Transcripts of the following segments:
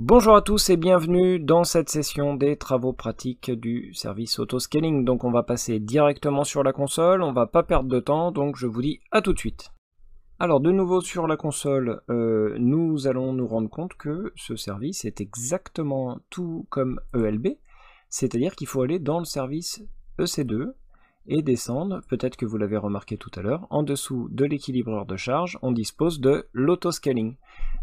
Bonjour à tous et bienvenue dans cette session des travaux pratiques du service autoscaling. Donc on va passer directement sur la console, on va pas perdre de temps, donc je vous dis à tout de suite. Alors de nouveau sur la console, nous allons nous rendre compte que ce service est exactement tout comme ELB, c'est-à-dire qu'il faut aller dans le service EC2 et descendre, peut-être que vous l'avez remarqué tout à l'heure, en dessous de l'équilibreur de charge, on dispose de l'autoscaling.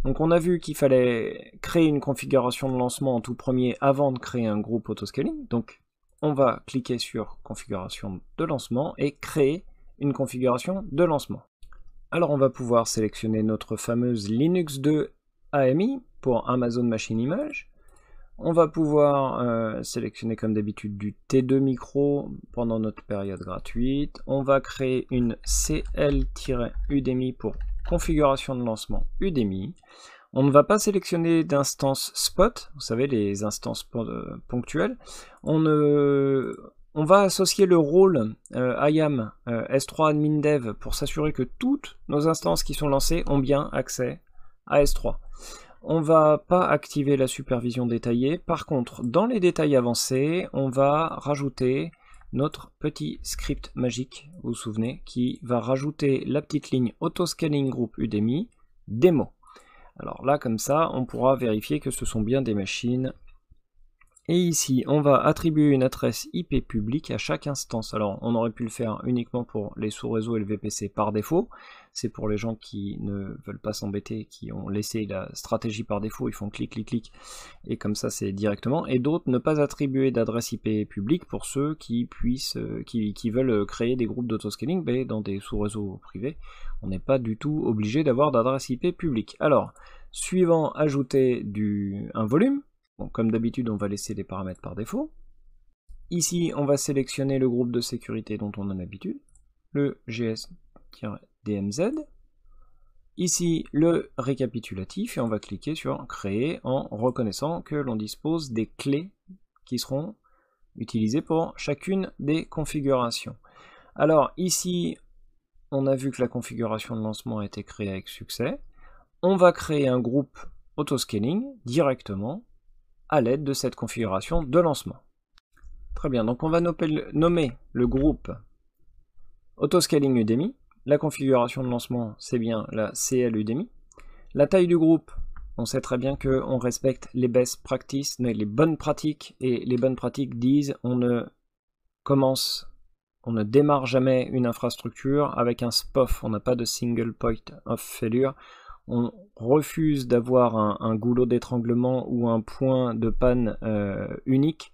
Donc on a vu qu'il fallait créer une configuration de lancement en tout premier avant de créer un groupe autoscaling. Donc on va cliquer sur configuration de lancement et créer une configuration de lancement. Alors on va pouvoir sélectionner notre fameuse Linux 2 AMI pour Amazon Machine Image. On va pouvoir sélectionner comme d'habitude du T2 micro pendant notre période gratuite. On va créer une CL-Udemy pour configuration de lancement Udemy. On ne va pas sélectionner d'instance spot, vous savez, les instances ponctuelles. On va associer le rôle IAM S3 admin dev pour s'assurer que toutes nos instances qui sont lancées ont bien accès à S3. On va pas activer la supervision détaillée. Par contre, dans les détails avancés, on va rajouter notre petit script magique, vous vous souvenez, qui va rajouter la petite ligne autoscaling group Udemy démo. Alors là, comme ça, on pourra vérifier que ce sont bien des machines. Et ici, on va attribuer une adresse IP publique à chaque instance. Alors, on aurait pu le faire uniquement pour les sous-réseaux et le VPC par défaut. C'est pour les gens qui ne veulent pas s'embêter, qui ont laissé la stratégie par défaut, ils font clic, clic, clic, et comme ça c'est directement. Et d'autres, ne pas attribuer d'adresse IP publique pour ceux qui veulent créer des groupes d'autoscaling, mais dans des sous-réseaux privés, on n'est pas du tout obligé d'avoir d'adresse IP publique. Alors, suivant, ajouter un volume. Bon, comme d'habitude, on va laisser les paramètres par défaut. Ici, on va sélectionner le groupe de sécurité dont on a l'habitude, le GS-DMZ. Ici, le récapitulatif, et on va cliquer sur Créer en reconnaissant que l'on dispose des clés qui seront utilisées pour chacune des configurations. Alors ici, on a vu que la configuration de lancement a été créée avec succès. On va créer un groupe autoscaling directement à l'aide de cette configuration de lancement. Très bien, donc on va nommer le groupe autoscaling Udemy. La configuration de lancement, c'est bien la CL Udemy. La taille du groupe, on sait très bien qu'on respecte les best practices, les bonnes pratiques, et les bonnes pratiques disent on ne démarre jamais une infrastructure avec un SPOF, on n'a pas de single point of failure. On refuse d'avoir un goulot d'étranglement ou un point de panne unique,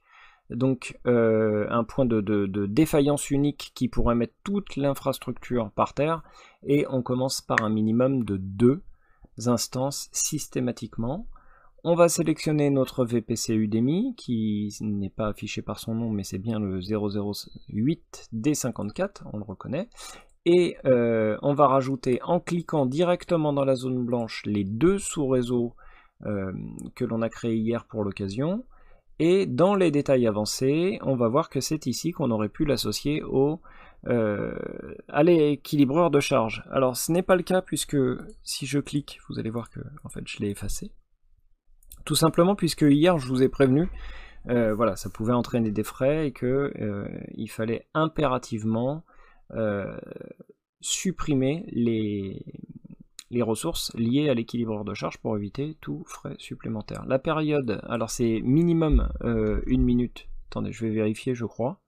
donc un point de défaillance unique qui pourrait mettre toute l'infrastructure par terre, et on commence par un minimum de 2 instances systématiquement. On va sélectionner notre VPC Udemy, qui n'est pas affiché par son nom, mais c'est bien le 008D54, on le reconnaît. Et on va rajouter en cliquant directement dans la zone blanche les 2 sous-réseaux que l'on a créés hier pour l'occasion. Et dans les détails avancés, on va voir que c'est ici qu'on aurait pu l'associer à l'équilibreur de charge. Alors ce n'est pas le cas puisque si je clique, vous allez voir que en fait je l'ai effacé. Tout simplement puisque hier je vous ai prévenu, voilà, ça pouvait entraîner des frais et que il fallait impérativement supprimer les ressources liées à l'équilibreur de charge pour éviter tout frais supplémentaire. La période, alors c'est minimum 1 minute. Attendez, je vais vérifier, je crois.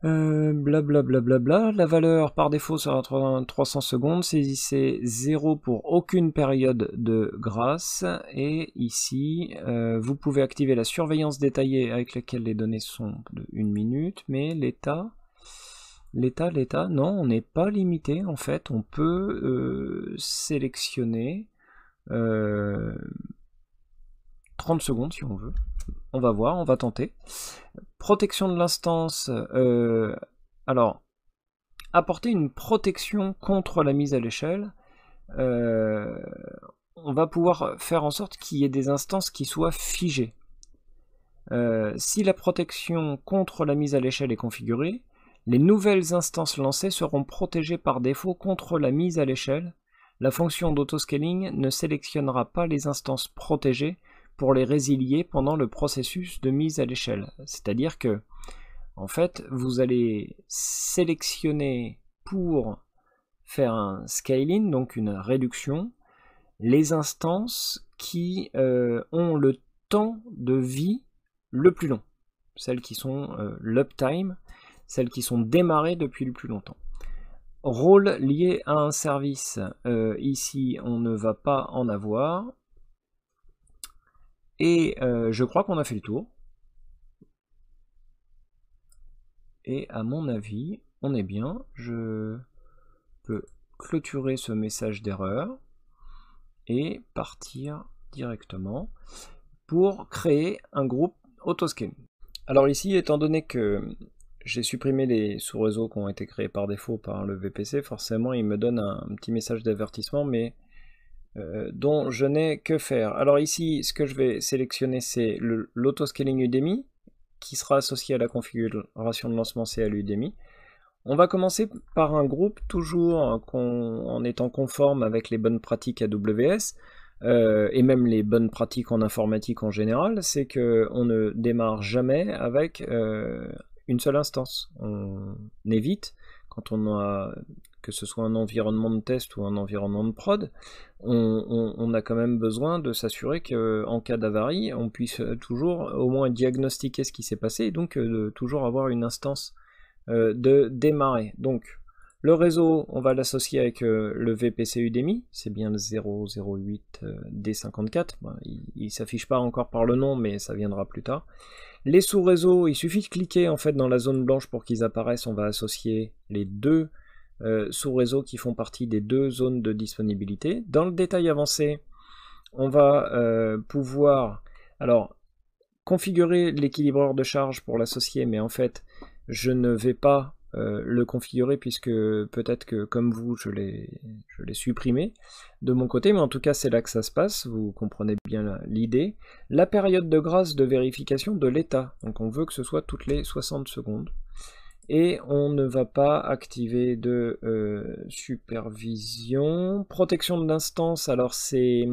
Blablabla. La valeur par défaut sera 300 secondes. Saisissez 0 pour aucune période de grâce. Et ici, vous pouvez activer la surveillance détaillée avec laquelle les données sont de 1 minute, mais l'état, non, on n'est pas limité en fait, on peut sélectionner 30 secondes si on veut. On va voir, on va tenter. Protection de l'instance, alors, apporter une protection contre la mise à l'échelle, on va pouvoir faire en sorte qu'il y ait des instances qui soient figées. Si la protection contre la mise à l'échelle est configurée, les nouvelles instances lancées seront protégées par défaut contre la mise à l'échelle la fonction d'autoscaling ne sélectionnera pas les instances protégées pour les résilier pendant le processus de mise à l'échelle. C'est-à-dire que, en fait, vous allez sélectionner pour faire un scaling, donc une réduction, les instances qui ont le temps de vie le plus long. Celles qui sont l'uptime, celles qui sont démarrées depuis le plus longtemps. Rôle lié à un service, ici on ne va pas en avoir. Et je crois qu'on a fait le tour. Et à mon avis, on est bien. Je peux clôturer ce message d'erreur et partir directement pour créer un groupe autoscaling. Alors ici, étant donné que j'ai supprimé les sous-réseaux qui ont été créés par défaut par le VPC, forcément il me donne un petit message d'avertissement, mais dont je n'ai que faire. Alors ici, ce que je vais sélectionner, c'est l'autoscaling Udemy, qui sera associé à la configuration de lancement CL Udemy. On va commencer par un groupe, toujours en étant conforme avec les bonnes pratiques AWS, et même les bonnes pratiques en informatique en général, c'est qu'on ne démarre jamais avec une seule instance. On évite, quand on a, que ce soit un environnement de test ou un environnement de prod, on a quand même besoin de s'assurer qu'en cas d'avarie, on puisse toujours au moins diagnostiquer ce qui s'est passé, et donc de toujours avoir une instance de démarrer. Donc le réseau, on va l'associer avec le VPC Udemy, c'est bien le 008 D54, ben, il ne s'affiche pas encore par le nom, mais ça viendra plus tard. Les sous-réseaux, il suffit de cliquer en fait dans la zone blanche pour qu'ils apparaissent, on va associer les deux sous-réseaux qui font partie des deux zones de disponibilité. Dans le détail avancé, on va pouvoir configurer l'équilibreur de charge pour l'associer, mais en fait je ne vais pas le configurer puisque peut-être que comme vous je l'ai supprimé de mon côté, mais en tout cas c'est là que ça se passe, vous comprenez bien l'idée. La période de grâce de vérification de l'état, donc on veut que ce soit toutes les 60 secondes. Et on ne va pas activer de supervision. Protection de l'instance, alors c'est...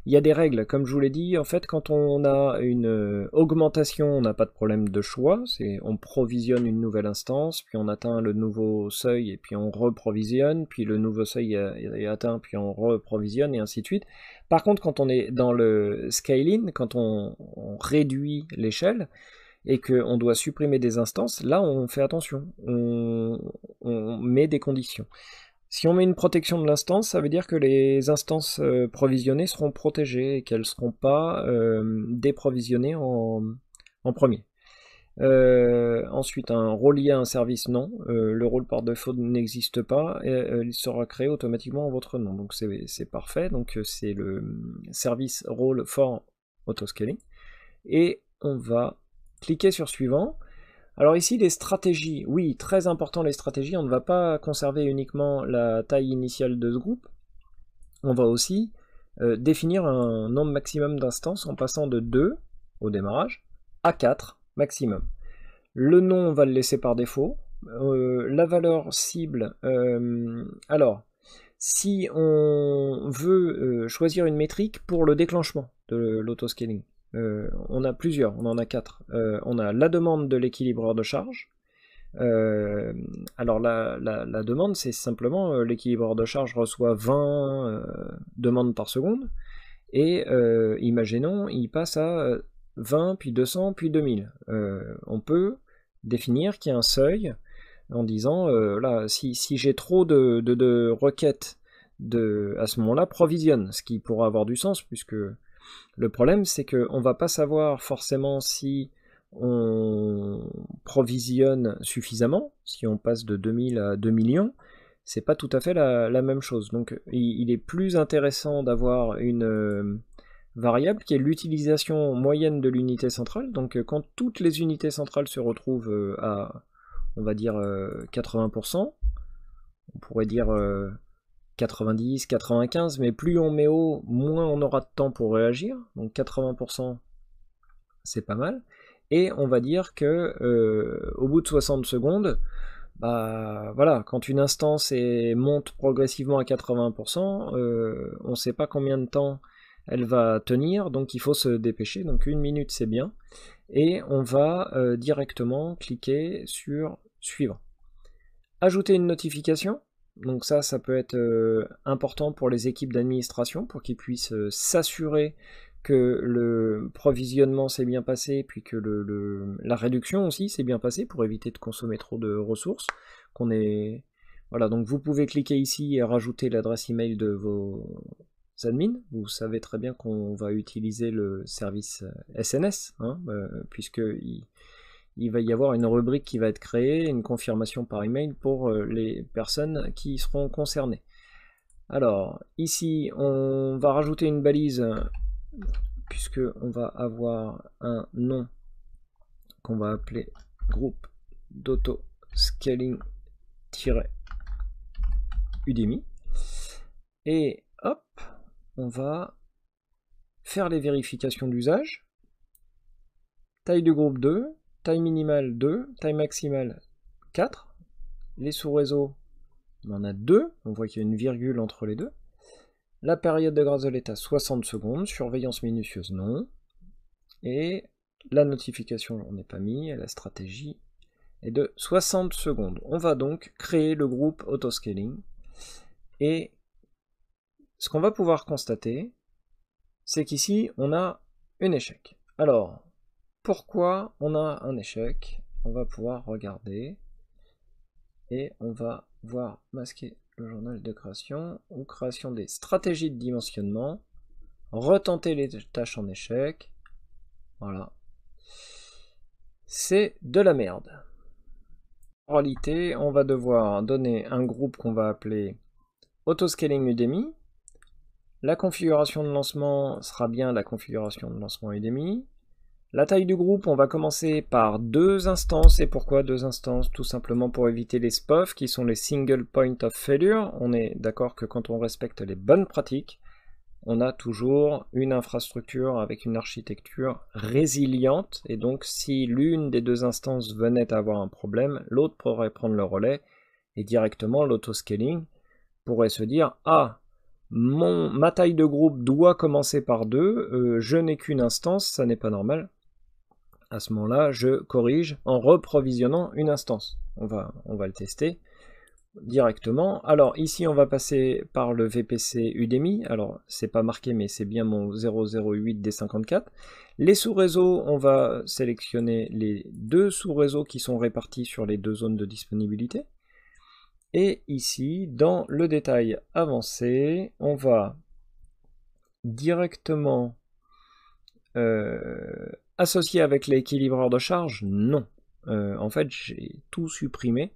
Il y a des règles, comme je vous l'ai dit, en fait quand on a une augmentation, on n'a pas de problème de choix, on provisionne une nouvelle instance, puis on atteint le nouveau seuil, et puis on reprovisionne, puis le nouveau seuil est atteint, puis on reprovisionne, et ainsi de suite. Par contre, quand on est dans le scaling, quand on réduit l'échelle, et qu'on doit supprimer des instances, là on fait attention, on met des conditions. Si on met une protection de l'instance, ça veut dire que les instances provisionnées seront protégées et qu'elles ne seront pas déprovisionnées en premier. Ensuite, un rôle lié à un service, non. Le rôle par défaut n'existe pas et il sera créé automatiquement en votre nom. Donc c'est parfait. Donc c'est le service rôle for autoscaling. Et on va cliquer sur suivant. Alors ici les stratégies, oui, très important les stratégies, on ne va pas conserver uniquement la taille initiale de ce groupe, on va aussi définir un nombre maximum d'instances en passant de 2 au démarrage à 4 maximum. Le nom on va le laisser par défaut, la valeur cible, alors si on veut choisir une métrique pour le déclenchement de l'autoscaling, on a plusieurs, on en a 4. On a la demande de l'équilibreur de charge. Alors la demande, c'est simplement l'équilibreur de charge reçoit 20 demandes par seconde. Et imaginons, il passe à 20, puis 200, puis 2000. On peut définir qu'il y a un seuil en disant, là, si j'ai trop de requêtes à ce moment-là, provisionne, ce qui pourra avoir du sens, puisque le problème, c'est qu'on ne va pas savoir forcément si on provisionne suffisamment, si on passe de 2000 à 2 millions, c'est pas tout à fait la même chose. Donc il est plus intéressant d'avoir une variable qui est l'utilisation moyenne de l'unité centrale. Donc quand toutes les unités centrales se retrouvent à, on va dire, 80%, on pourrait dire 90, 95, mais plus on met haut, moins on aura de temps pour réagir. Donc 80%, c'est pas mal. Et on va dire que au bout de 60 secondes, bah voilà, quand une instance monte progressivement à 80%, on ne sait pas combien de temps elle va tenir, donc il faut se dépêcher, donc 1 minute c'est bien, et on va directement cliquer sur suivant. Ajouter une notification, donc ça peut être important pour les équipes d'administration, pour qu'ils puissent s'assurer que le provisionnement s'est bien passé, puis que la réduction aussi s'est bien passée, pour éviter de consommer trop de ressources. Voilà, donc vous pouvez cliquer ici et rajouter l'adresse email de vos admins. Vous savez très bien qu'on va utiliser le service SNS, hein, puisqu'il va y avoir une rubrique qui va être créée, une confirmation par email pour les personnes qui seront concernées. Alors, ici, on va rajouter une balise, puisque on va avoir un nom qu'on va appeler groupe d'auto-scaling-udemy. Et hop, on va faire les vérifications d'usage. Taille du groupe 2, taille minimale 2, taille maximale 4. Les sous-réseaux, on en a 2, on voit qu'il y a une virgule entre les deux. La période de grâce de l'état 60 secondes, surveillance minutieuse non. Et la notification, on n'est pas mis, et la stratégie est de 60 secondes. On va donc créer le groupe autoscaling. Et ce qu'on va pouvoir constater, c'est qu'ici, on a un échec. Alors, pourquoi on a un échec? On va pouvoir regarder et on va voir masquer le journal de création ou création des stratégies de dimensionnement, retenter les tâches en échec. Voilà. C'est de la merde. En réalité, on va devoir donner un groupe qu'on va appeler Autoscaling Udemy. La configuration de lancement sera bien la configuration de lancement Udemy. La taille du groupe, on va commencer par 2 instances. Et pourquoi 2 instances? Tout simplement pour éviter les SPOF, qui sont les Single Point of Failure. On est d'accord que quand on respecte les bonnes pratiques, on a toujours une infrastructure avec une architecture résiliente. Et donc, si l'une des 2 instances venait à avoir un problème, l'autre pourrait prendre le relais. Et directement, l'autoscaling pourrait se dire « Ah, ma taille de groupe doit commencer par 2, je n'ai qu'une instance, ça n'est pas normal. » À ce moment-là, je corrige en reprovisionnant une instance. On va le tester directement. Alors ici, on va passer par le VPC Udemy. Alors, c'est pas marqué, mais c'est bien mon 008D54. Les sous-réseaux, on va sélectionner les 2 sous-réseaux qui sont répartis sur les 2 zones de disponibilité. Et ici, dans le détail avancé, on va directement associer avec l'équilibreur de charge. Non. En fait, j'ai tout supprimé.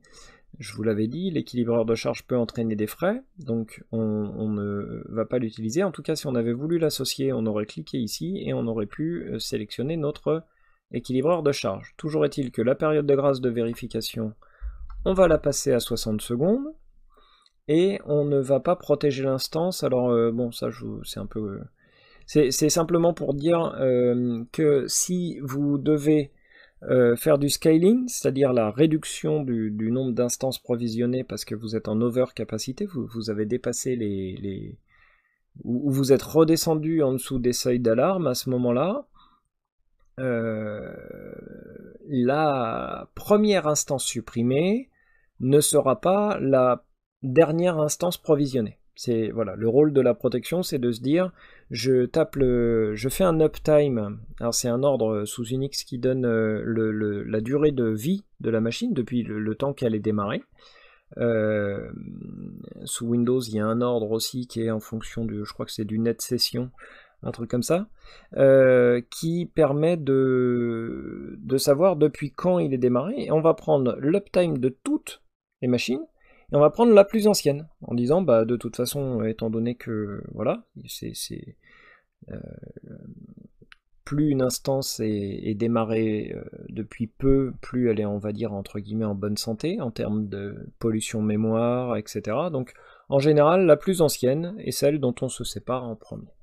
Je vous l'avais dit, l'équilibreur de charge peut entraîner des frais, donc on ne va pas l'utiliser. En tout cas, si on avait voulu l'associer, on aurait cliqué ici et on aurait pu sélectionner notre équilibreur de charge. Toujours est-il que la période de grâce de vérification, on va la passer à 60 secondes et on ne va pas protéger l'instance. Alors bon, ça c'est un peu... c'est simplement pour dire que si vous devez faire du scaling, c'est-à-dire la réduction du nombre d'instances provisionnées parce que vous êtes en overcapacité, vous avez dépassé ou vous êtes redescendu en dessous des seuils d'alarme, à ce moment-là, la première instance supprimée ne sera pas la dernière instance provisionnée. C'est voilà, le rôle de la protection, c'est de se dire je fais un uptime. Alors c'est un ordre sous Unix qui donne la durée de vie de la machine depuis le temps qu'elle est démarrée. Sous Windows, il y a un ordre aussi qui est en fonction je crois que c'est du net session, un truc comme ça, qui permet de savoir depuis quand il est démarré. Et on va prendre l'uptime de toutes les machines. Et on va prendre la plus ancienne, en disant, bah, de toute façon, étant donné que, voilà, plus une instance est démarrée depuis peu, plus elle est, on va dire, entre guillemets, en bonne santé, en termes de pollution mémoire, etc. Donc, en général, la plus ancienne est celle dont on se sépare en premier.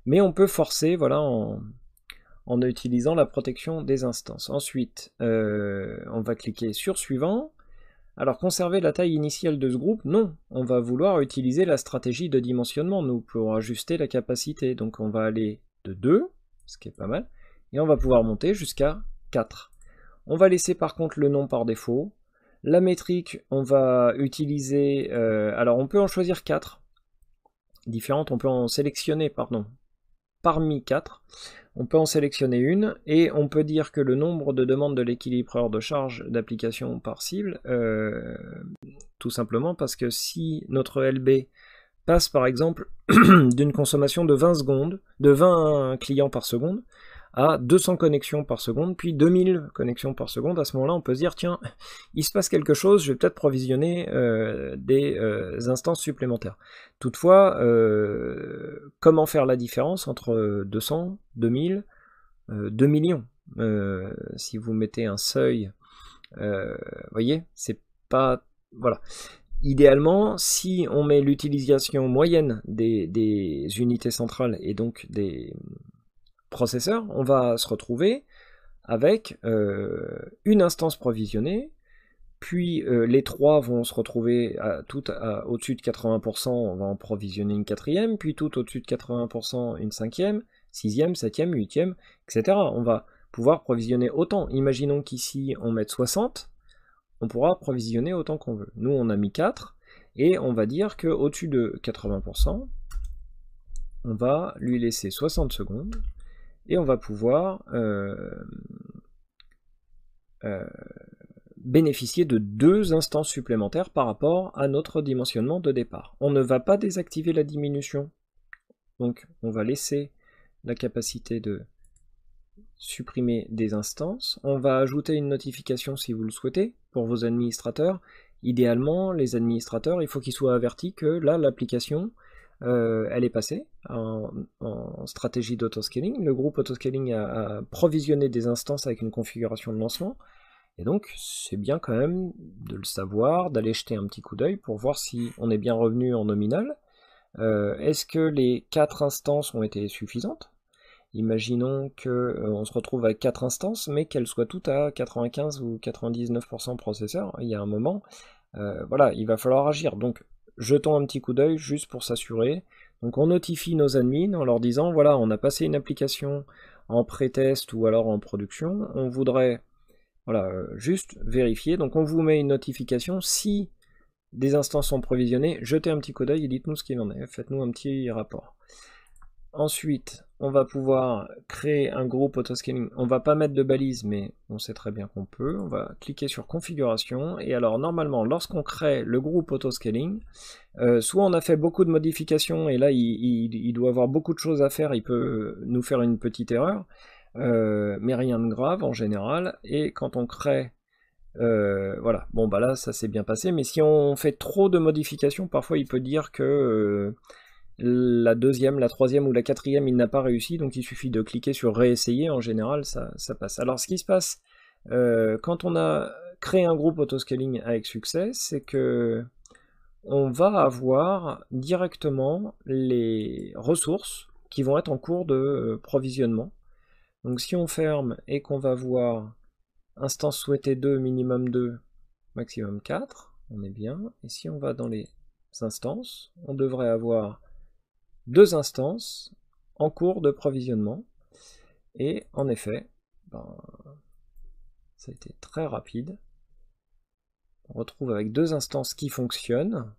Mais on peut forcer, voilà, en utilisant la protection des instances. Ensuite, on va cliquer sur suivant. Alors conserver la taille initiale de ce groupe, non, on va vouloir utiliser la stratégie de dimensionnement, nous, pour ajuster la capacité. Donc on va aller de 2, ce qui est pas mal, et on va pouvoir monter jusqu'à 4. On va laisser par contre le nom par défaut. La métrique, on va utiliser, alors on peut en choisir 4 différentes, on peut en sélectionner, pardon, parmi 4. On peut en sélectionner une, et on peut dire que le nombre de demandes de l'équilibreur de charge d'application par cible, tout simplement parce que si notre LB passe par exemple d'une consommation de 20 secondes, de 20 clients par seconde, à 200 connexions par seconde, puis 2000 connexions par seconde, à ce moment-là, on peut se dire, tiens, il se passe quelque chose, je vais peut-être provisionner des instances supplémentaires. Toutefois, comment faire la différence entre 200, 2000, 2 millions si vous mettez un seuil, voyez, c'est pas... Voilà. Idéalement, si on met l'utilisation moyenne des unités centrales et donc des processeurs, on va se retrouver avec une instance provisionnée, puis les 3 vont se retrouver toutes au-dessus de 80%, on va en provisionner une 4e, puis tout au-dessus de 80% une 5e, 6e, 7e, 8e, etc. On va pouvoir provisionner autant. Imaginons qu'ici on mette 60, on pourra provisionner autant qu'on veut. Nous on a mis 4, et on va dire qu'au-dessus de 80%, on va lui laisser 60 secondes, et on va pouvoir bénéficier de 2 instances supplémentaires par rapport à notre dimensionnement de départ. On ne va pas désactiver la diminution, donc on va laisser la capacité de supprimer des instances. On va ajouter une notification si vous le souhaitez pour vos administrateurs. Idéalement, les administrateurs, il faut qu'ils soient avertis que là, l'application elle est passée en stratégie d'autoscaling. Le groupe autoscaling a provisionné des instances avec une configuration de lancement, et donc c'est bien quand même de le savoir, d'aller jeter un petit coup d'œil pour voir si on est bien revenu en nominal. Est-ce que les 4 instances ont été suffisantes? Imaginons qu'on se retrouve avec 4 instances, mais qu'elles soient toutes à 95 ou 99% processeur. Il y a un moment, voilà, il va falloir agir. Donc jetons un petit coup d'œil juste pour s'assurer. Donc on notifie nos admins en leur disant, voilà, on a passé une application en pré-test ou alors en production, on voudrait juste vérifier. Donc on vous met une notification, si des instances sont provisionnées, jetez un petit coup d'œil et dites-nous ce qu'il en est, faites-nous un petit rapport. Ensuite, on va pouvoir créer un groupe autoscaling. On va pas mettre de balise, mais on sait très bien qu'on peut. On va cliquer sur configuration, et alors normalement, lorsqu'on crée le groupe autoscaling, soit on a fait beaucoup de modifications, et là il doit avoir beaucoup de choses à faire, il peut nous faire une petite erreur, mais rien de grave en général. Et quand on crée, voilà, bon bah là ça s'est bien passé, mais si on fait trop de modifications, parfois il peut dire que la 2e, la 3e ou la 4e, il n'a pas réussi, donc il suffit de cliquer sur réessayer, en général ça passe. Alors ce qui se passe quand on a créé un groupe autoscaling avec succès, c'est que on va avoir directement les ressources qui vont être en cours de provisionnement. Donc si on ferme et qu'on va voir instance souhaitée 2, minimum 2, maximum 4, on est bien. Et si on va dans les instances, on devrait avoir 2 instances en cours de provisionnement. Et en effet, ça a été très rapide. On retrouve avec 2 instances qui fonctionnent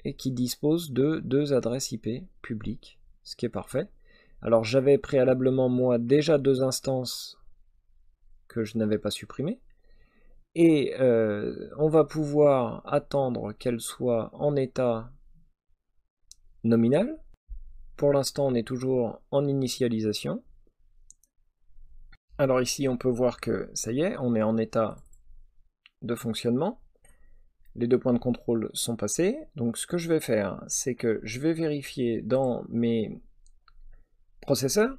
et qui disposent de 2 adresses IP publiques, ce qui est parfait. Alors j'avais préalablement moi déjà 2 instances que je n'avais pas supprimées, et on va pouvoir attendre qu'elles soient en état nominal. Pour l'instant on est toujours en initialisation. Alors ici on peut voir que ça y est, on est en état de fonctionnement. Les 2 points de contrôle sont passés. Donc ce que je vais faire, c'est que je vais vérifier dans mes processeurs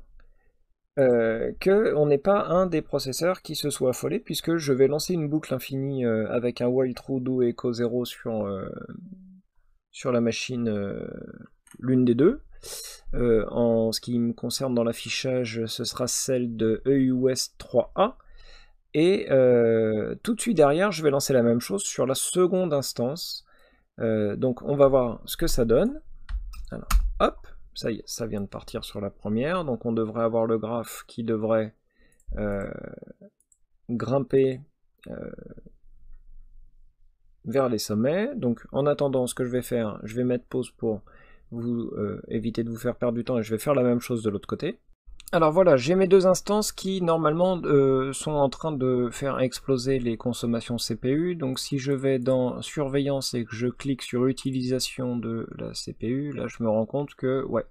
qu'on n'ait pas un des processeurs qui se soit affolé, puisque je vais lancer une boucle infinie avec un while true do echo 0 sur la machine, l'une des 2. En ce qui me concerne dans l'affichage, ce sera celle de EUS 3A. Et tout de suite derrière, je vais lancer la même chose sur la seconde instance. Donc on va voir ce que ça donne. Alors, hop, ça y est, ça vient de partir sur la première. Donc on devrait avoir le graphe qui devrait grimper vers les sommets. Donc en attendant, ce que je vais faire, je vais mettre pause pour vous éviter de vous faire perdre du temps, et je vais faire la même chose de l'autre côté. Alors voilà, j'ai mes deux instances qui normalement sont en train de faire exploser les consommations CPU. Donc si je vais dans surveillance et que je clique sur utilisation de la CPU, là je me rends compte que ouais,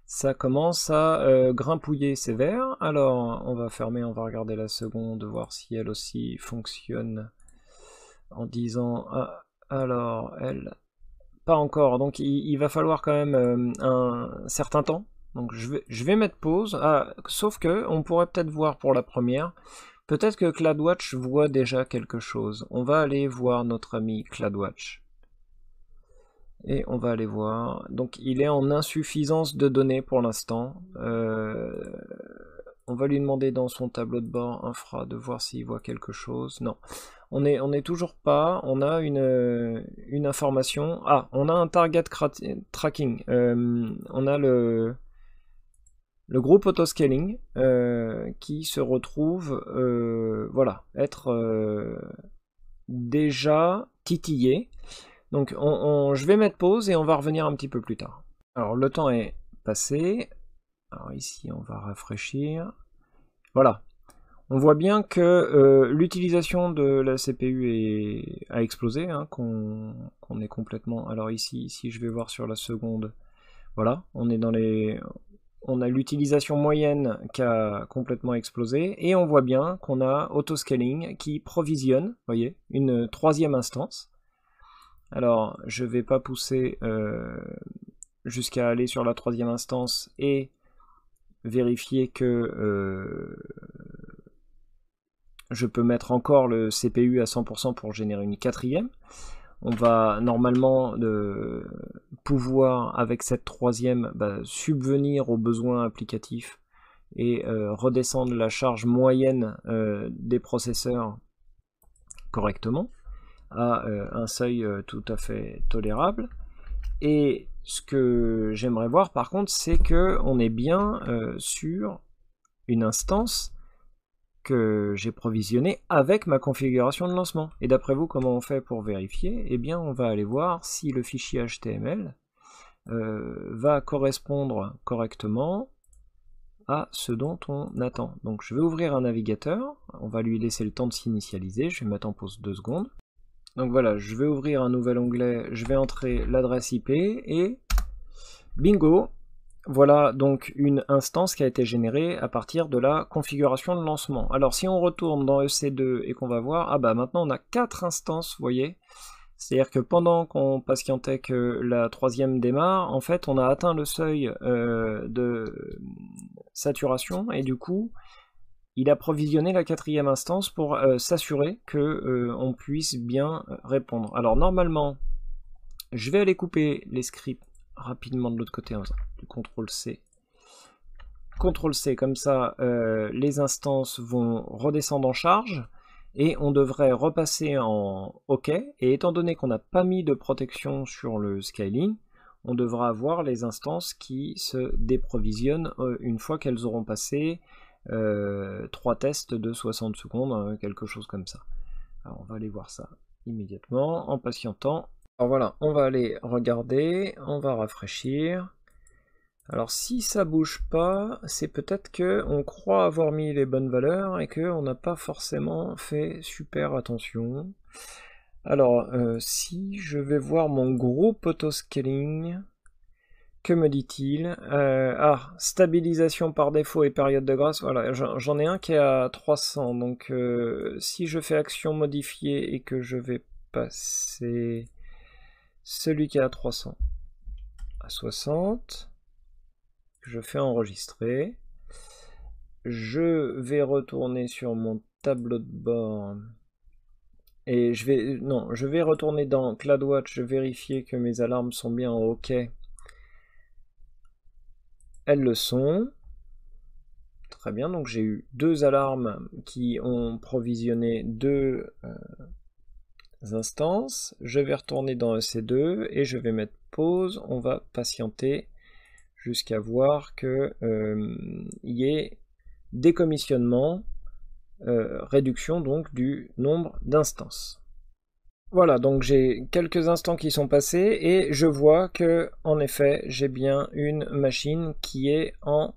ça commence à grimpouiller sévère. Alors on va fermer, on va regarder la seconde, voir si elle aussi fonctionne en disant ah, alors elle, pas encore. Donc il va falloir quand même un certain temps. Donc je vais mettre pause, sauf que on pourrait peut-être voir pour la première, peut-être que CloudWatch voit déjà quelque chose. On va aller voir notre ami CloudWatch. Et on va aller voir, donc il est en insuffisance de données pour l'instant. On va lui demander dans son tableau de bord infra de voir s'il voit quelque chose. Non, on est toujours pas. On a une information. Ah, on a un target tracking. On a le groupe autoscaling qui se retrouve voilà, être déjà titillé. Donc je vais mettre pause et on va revenir un petit peu plus tard. Alors le temps est passé. Alors ici on va rafraîchir. Voilà. On voit bien que l'utilisation de la CPU a explosé, hein, qu'on est complètement... Alors ici, si je vais voir sur la seconde, voilà, on est dans les... On a l'utilisation moyenne qui a complètement explosé, et on voit bien qu'on a autoscaling qui provisionne, vous voyez, une troisième instance. Alors, je ne vais pas pousser jusqu'à aller sur la troisième instance et vérifier que je peux mettre encore le CPU à 100% pour générer une quatrième. On va normalement pouvoir, avec cette troisième, subvenir aux besoins applicatifs et redescendre la charge moyenne des processeurs correctement à un seuil tout à fait tolérable. Et ce que j'aimerais voir par contre, c'est qu'on est bien sur une instance que j'ai provisionné avec ma configuration de lancement. Et d'après vous, comment on fait pour vérifier? Eh bien, on va aller voir si le fichier HTML va correspondre correctement à ce dont on attend. Donc je vais ouvrir un navigateur, on va lui laisser le temps de s'initialiser, je vais mettre en pause 2 secondes. Donc voilà, je vais ouvrir un nouvel onglet, je vais entrer l'adresse IP et bingo! Voilà donc une instance qui a été générée à partir de la configuration de lancement. Alors si on retourne dans EC2 et qu'on va voir, ah bah maintenant on a 4 instances, vous voyez. C'est-à-dire que pendant qu'on patientait que la troisième démarre, en fait on a atteint le seuil de saturation et du coup il a provisionné la quatrième instance pour s'assurer que on puisse bien répondre. Alors normalement, je vais aller couper les scripts rapidement de l'autre côté, hein, du CTRL-C. CTRL-C, comme ça, les instances vont redescendre en charge, et on devrait repasser en OK, et étant donné qu'on n'a pas mis de protection sur le scaling, on devra avoir les instances qui se déprovisionnent une fois qu'elles auront passé 3 tests de 60 secondes, quelque chose comme ça. Alors on va aller voir ça immédiatement, en patientant. Alors voilà, on va aller regarder, on va rafraîchir. Alors si ça bouge pas, c'est peut-être que on croit avoir mis les bonnes valeurs et qu'on n'a pas forcément fait super attention. Alors si je vais voir mon groupe autoscaling, que me dit-il? Stabilisation par défaut et période de grâce. Voilà, j'en ai un qui est à 300, donc si je fais action modifiée et que je vais passer celui qui est à 300 à 60, je fais enregistrer, je vais retourner sur mon tableau de bord et je vais retourner dans CloudWatch, je vérifier que mes alarmes sont bien en OK. Elles le sont. Très bien, donc j'ai eu 2 alarmes qui ont provisionné 2 instances. Je vais retourner dans EC2 et je vais mettre pause. On va patienter jusqu'à voir qu'il y ait décommissionnement, réduction donc du nombre d'instances. Voilà, donc j'ai quelques instants qui sont passés et je vois que en effet j'ai bien une machine qui est en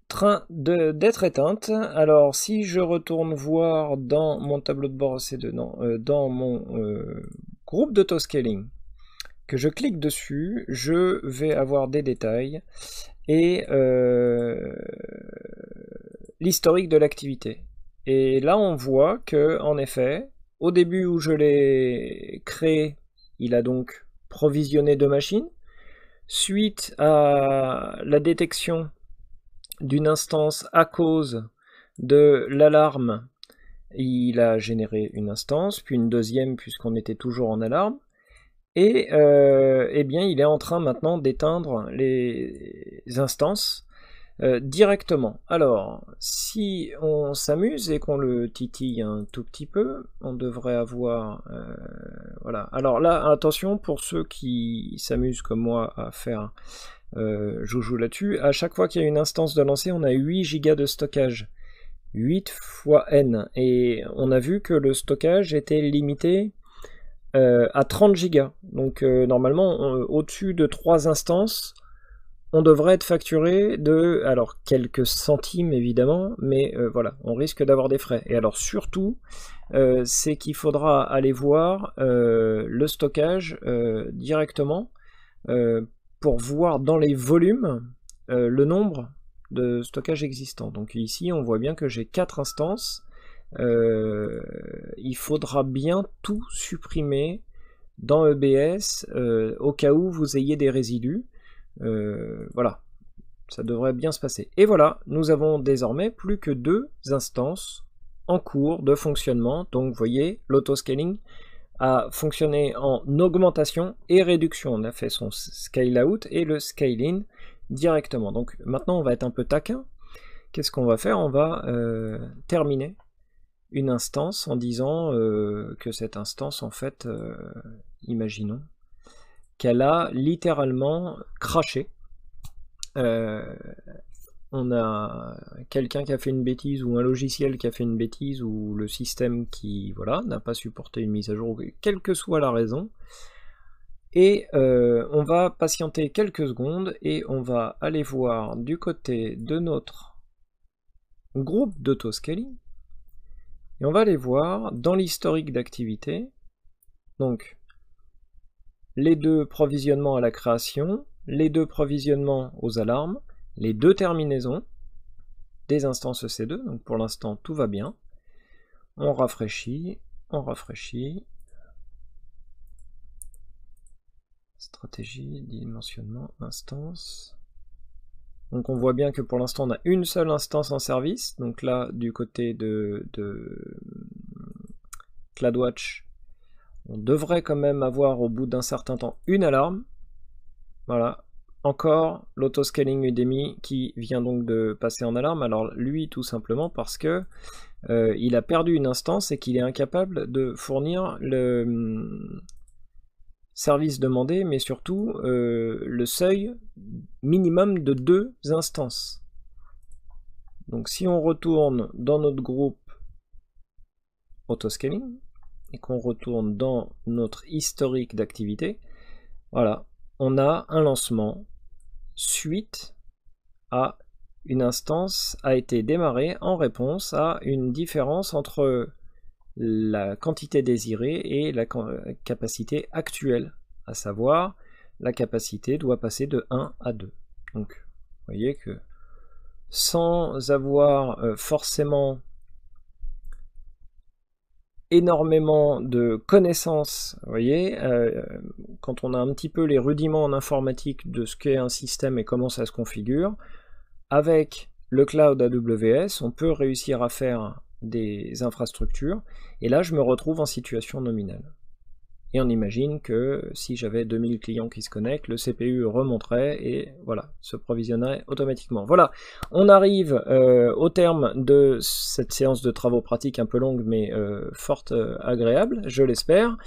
train d'être éteinte. Alors si je retourne voir dans mon tableau de bord EC2, non, dans mon groupe d'autoscaling, que je clique dessus, je vais avoir des détails et l'historique de l'activité. Et là on voit que en effet, au début où je l'ai créé, il a donc provisionné 2 machines. Suite à la détection d'une instance à cause de l'alarme, il a généré une instance, puis une deuxième puisqu'on était toujours en alarme. Et eh bien, il est en train maintenant d'éteindre les instances directement. Alors, si on s'amuse et qu'on le titille un tout petit peu, on devrait avoir... voilà. Alors là, attention, pour ceux qui s'amusent comme moi à faire joujou là-dessus, à chaque fois qu'il y a une instance de lancer, on a 8 Go de stockage. 8 fois n. Et on a vu que le stockage était limité à 30 Go. Donc normalement, au-dessus de 3 instances, on devrait être facturé de, alors quelques centimes évidemment, mais voilà, on risque d'avoir des frais. Et alors surtout, c'est qu'il faudra aller voir le stockage directement pour voir dans les volumes le nombre de stockage existants. Donc ici, on voit bien que j'ai 4 instances. Il faudra bien tout supprimer dans EBS au cas où vous ayez des résidus. Voilà, ça devrait bien se passer. Et voilà, nous avons désormais plus que 2 instances en cours de fonctionnement. Donc vous voyez, l'autoscaling a fonctionné en augmentation et réduction. On a fait son scale out et le scale in directement. Donc maintenant on va être un peu taquin. Qu'est-ce qu'on va faire? On va terminer une instance en disant que cette instance, en fait, imaginons qu'elle a littéralement craché. On a quelqu'un qui a fait une bêtise ou un logiciel qui a fait une bêtise ou le système qui voilà, n'a pas supporté une mise à jour, quelle que soit la raison. Et on va patienter quelques secondes et on va aller voir du côté de notre groupe d'autoscaling. Et on va aller voir dans l'historique d'activité, donc les 2 provisionnements à la création, les 2 provisionnements aux alarmes, les 2 terminaisons des instances EC2, donc pour l'instant tout va bien. On rafraîchit, stratégie, dimensionnement, instance. Donc on voit bien que pour l'instant on a une seule instance en service, donc là du côté de CloudWatch, on devrait quand même avoir au bout d'un certain temps une alarme. Voilà, encore l'autoscaling Udemy qui vient donc de passer en alarme. Alors lui tout simplement parce que il a perdu une instance et qu'il est incapable de fournir le service demandé, mais surtout le seuil minimum de 2 instances. Donc si on retourne dans notre groupe autoscaling et qu'on retourne dans notre historique d'activité, voilà, on a un lancement suite à une instance a été démarrée en réponse à une différence entre la quantité désirée et la capacité actuelle, à savoir la capacité doit passer de 1 à 2. Donc vous voyez que sans avoir forcément énormément de connaissances, vous voyez, quand on a un petit peu les rudiments en informatique de ce qu'est un système et comment ça se configure, avec le cloud AWS, on peut réussir à faire des infrastructures, et là je me retrouve en situation nominale. et on imagine que si j'avais 2000 clients qui se connectent, le CPU remonterait et voilà, se provisionnerait automatiquement. Voilà, on arrive au terme de cette séance de travaux pratiques un peu longue mais fort agréable, je l'espère.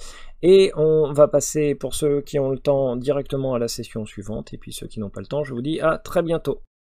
Et on va passer, pour ceux qui ont le temps, directement à la session suivante, et puis ceux qui n'ont pas le temps, je vous dis à très bientôt.